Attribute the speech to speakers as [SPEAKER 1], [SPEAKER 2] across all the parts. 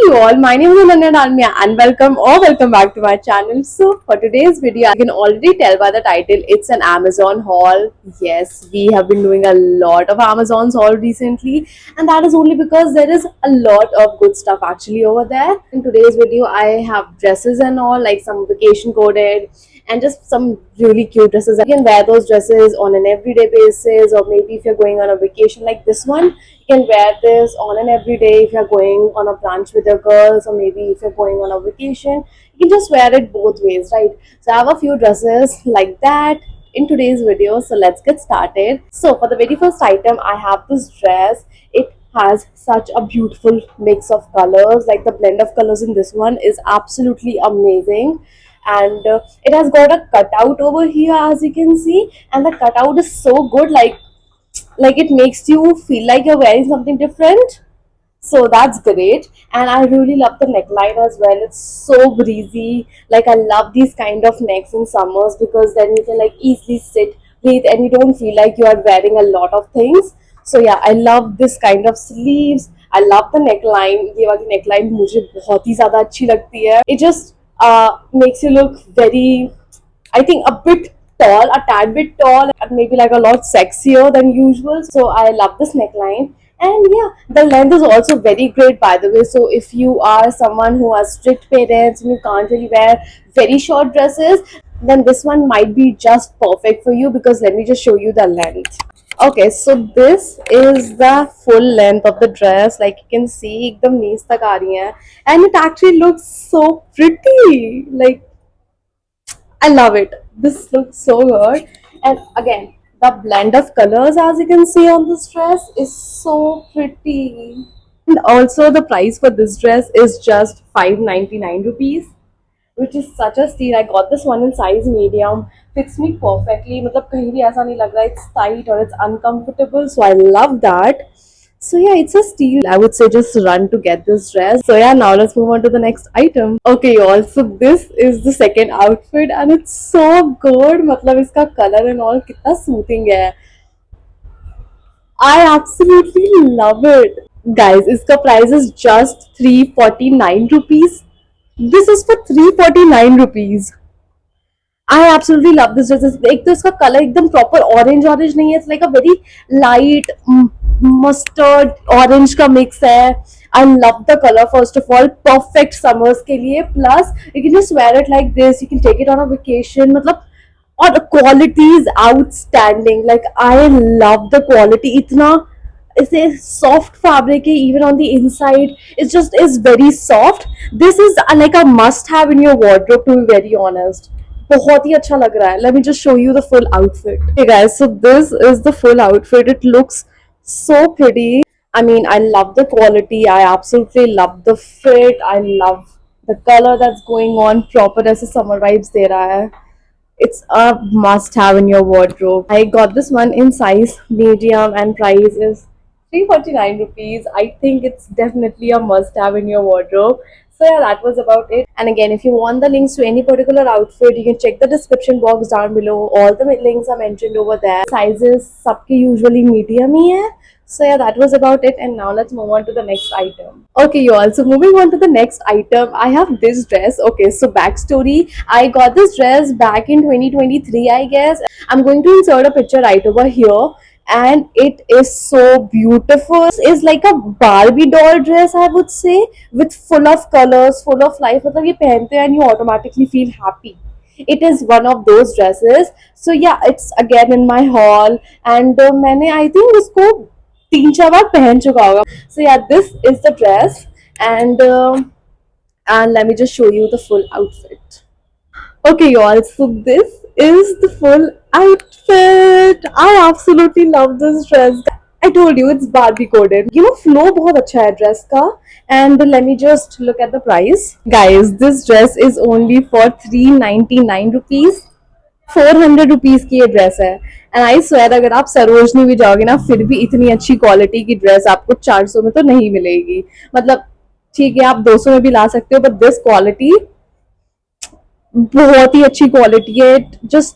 [SPEAKER 1] you all, my name is Ananya Dalmia and welcome back to my channel. So for today's video, you can already tell by the title, it's an Amazon haul. Yes, we have been doing a lot of Amazon's haul recently, and that is only because there is a lot of good stuff actually over there. In today's video, I have dresses and all, like some vacation coded and just some really cute dresses. You can wear those dresses on an everyday basis, or maybe if you're going on a vacation like this one, you can wear this on an everyday if you're going on a brunch with your girls, or maybe if you're going on a vacation, you can just wear it both ways, right? So I have a few dresses like that in today's video, so let's get started. So for the very first item, I have this dress. It has such a beautiful mix of colors, like the blend of colors in this one is absolutely amazing. And it has got a cutout over here, as you can see, and the cutout is so good, like it makes you feel like you're wearing something different. So that's great. And I really love the neckline as well. It's so breezy. Like I love these kind of necks in summers, because then you can like easily sit, breathe, and you don't feel like you are wearing a lot of things. So yeah, I love this kind of sleeves. I love the neckline. ये वाली neckline मुझे बहुत ही ज़्यादा अच्छी लगती है. It just makes you look very, I think, a bit tall, a tad bit tall, and maybe like a lot sexier than usual. So I love this neckline. And yeah, the length is also very great, by the way. So if you are someone who has strict parents and you can't really wear very short dresses, then this one might be just perfect for you, because let me just show you the length. Okay, so this is the full length of the dress. Like you can see, एकदम knees तक आ रही है, and it actually looks so pretty. Like I love it. This looks so good. And again, the blend of colors, as you can see on this dress, is so pretty. And also the price for this dress is just 599 rupees, which is such a steal. I got this one in size medium. Fits me perfectly. मतलब कहीं भी ऐसा नहीं लग रहा. It's tight or it's uncomfortable. So I love that. So yeah, it's a steal. I would say just run to get this dress. So yeah, now let's move on to the next item. Okay, y'all. So this is the second outfit, and it's so good. मतलब इसका color and all कितना soothing है. I absolutely love it. Guys, इसका price is just 349 rupees. This is for 349 rupees. I absolutely love this dress. एक तो इसका color एकदम proper orange नहीं है. It's like a very light mustard orange का mix है. I love the color, first of all. Perfect summers के लिए. Plus you can just wear it like this. You can take it on a vacation. मतलब, और the quality is outstanding. Like I love the quality. इतना it's a soft fabric even on the inside. It just is very soft. This is like a must have in your wardrobe, to be very honest. बहुत ही अच्छा लग रहा है. Let me just show you the full outfit. Okay guys, so this is the full outfit. It looks so pretty. I mean, I love the quality. I absolutely love the fit. I love the color that's going on. Proper as a summer vibes दे रहा है. It's a must have in your wardrobe. I got this one in size medium and price is 349 rupees. I think it's definitely a must have in your wardrobe. So yeah, that was about it. And again, if you want the links to any particular outfit, you can check the description box down below. All the links are mentioned over there. Sizes सबके usually medium ही है. So yeah, that was about it. And now let's move on to the next item. Okay, you all. So moving on to the next item, I have this dress. Okay, so backstory. I got this dress back in 2023, I guess. I'm going to insert a picture right over here. And it is so beautiful. It's like a Barbie doll dress, I would say, with full of colors, full of life. मतलब ये पहनते हैं and you automatically feel happy. It is one of those dresses. So yeah, it's again in my haul, and मैंने I think उसको 3-4 बार पहन चुका होगा. So yeah, this is the dress, and let me just show you the full outfit. Okay, y'all. So this is the full outfit. I absolutely love this dress. I told you it's Barbie coded. You know, flow बहुत अच्छा है dress का. And let me just look at the price. Guys, this dress is only for 399 rupees. 400 rupees की ये dress है. And I swear, अगर आप सरोजनी भी जाओगे ना, फिर भी इतनी अच्छी क्वालिटी की ड्रेस आपको 400 में तो नहीं मिलेगी. मतलब ठीक है, आप 200 में भी ला सकते हो, बट दिस क्वालिटी बहुत ही अच्छी क्वालिटी है. Just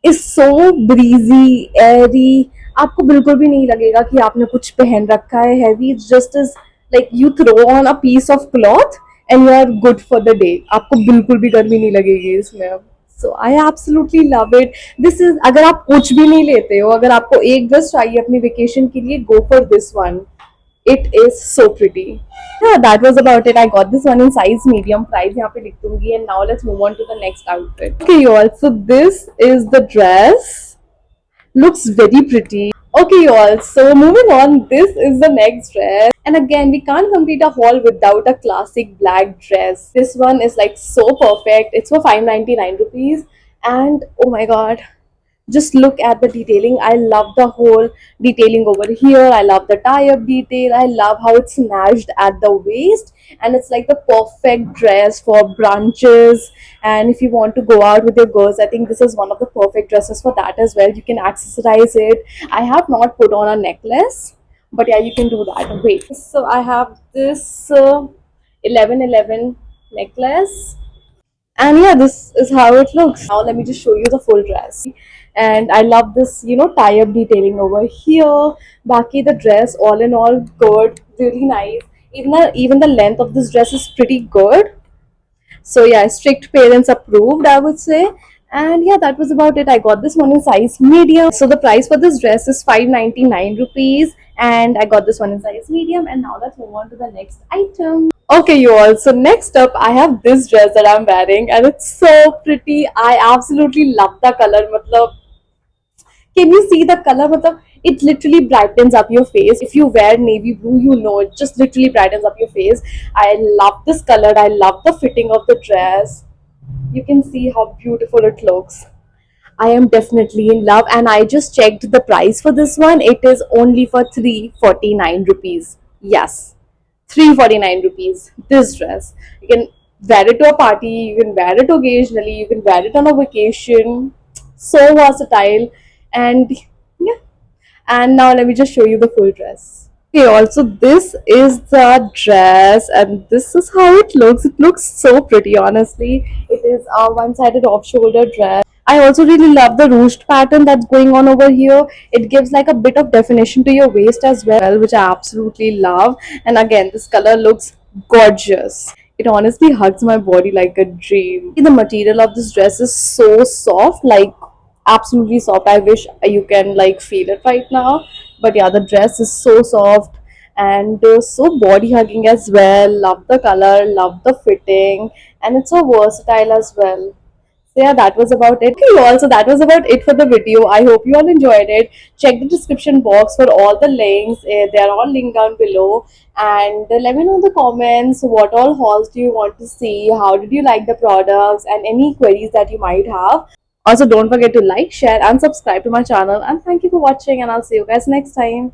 [SPEAKER 1] is so breezy, Airy. आपको बिल्कुल भी नहीं लगेगा कि आपने कुछ पहन रखा है heavy. Just is like you throw on a piece of cloth and you are good for the day. आपको बिल्कुल भी गर्मी नहीं लगेगी इसमें अब. So I absolutely love it. This is, अगर आप कुछ भी नहीं लेते हो, अगर आपको एक ड्रेस चाहिए अपनी वेकेशन के लिए, go for this one. It is so pretty. Yeah, that was about it. I got this one in size medium. Price यहाँ पे लिख दूंगी. And now let's move on to the next outfit. Okay, you all. So this is the dress. Looks very pretty. Okay, y'all. So moving on, this is the next dress. And again, we can't complete a haul without a classic black dress. This one is like so perfect. It's for 599 rupees. And oh my god, just look at the detailing. I love the whole detailing over here. I love the tie-up detail. I love how it's snatched at the waist, and it's like the perfect dress for brunches. And if you want to go out with your girls, I think this is one of the perfect dresses for that as well. You can accessorize it. I have not put on a necklace, but yeah, you can do that. Wait, so I have this 1111 necklace, and yeah, this is how it looks. Now let me just show you the full dress. And I love this, tie-up detailing over here. Baki, the dress all in all good, really nice. Even the length of this dress is pretty good. So yeah, strict parents approved, I would say. And yeah, that was about it. I got this one in size medium. So the price for this dress is 599 rupees. And I got this one in size medium. And now let's move on to the next item. Okay, you all. So next up, I have this dress that I'm wearing, and it's so pretty. I absolutely love the color. Matlab, can you see the color? Matlab, it literally brightens up your face. If you wear navy blue, you know it just literally brightens up your face. I love this color. I love the fitting of the dress. You can see how beautiful it looks. I am definitely in love, and I just checked the price for this one. It is only for 349 rupees. Yes, 349 rupees. This dress. You can wear it to a party, you can wear it occasionally, you can wear it on a vacation. So versatile. And yeah, and now let me just show you the full dress. Okay, also this is the dress, and this is how it looks. It looks so pretty, honestly. It is a one-sided off-shoulder dress. I also really love the ruched pattern that's going on over here. It gives like a bit of definition to your waist as well, which I absolutely love. And again, this color looks gorgeous. It honestly hugs my body like a dream. The material of this dress is so soft, like absolutely soft. I wish you can like feel it right now. But yeah, the dress is so soft and so body hugging as well. Love the color, love the fitting, and it's so versatile as well. So yeah, that was about it. Okay, also that was about it for the video. I hope you all enjoyed it. Check the description box for all the links. They are all linked down below. And let me know in the comments what all hauls do you want to see. How did you like the products and any queries that you might have. Also, don't forget to like, share, and subscribe to my channel. And thank you for watching. And I'll see you guys next time.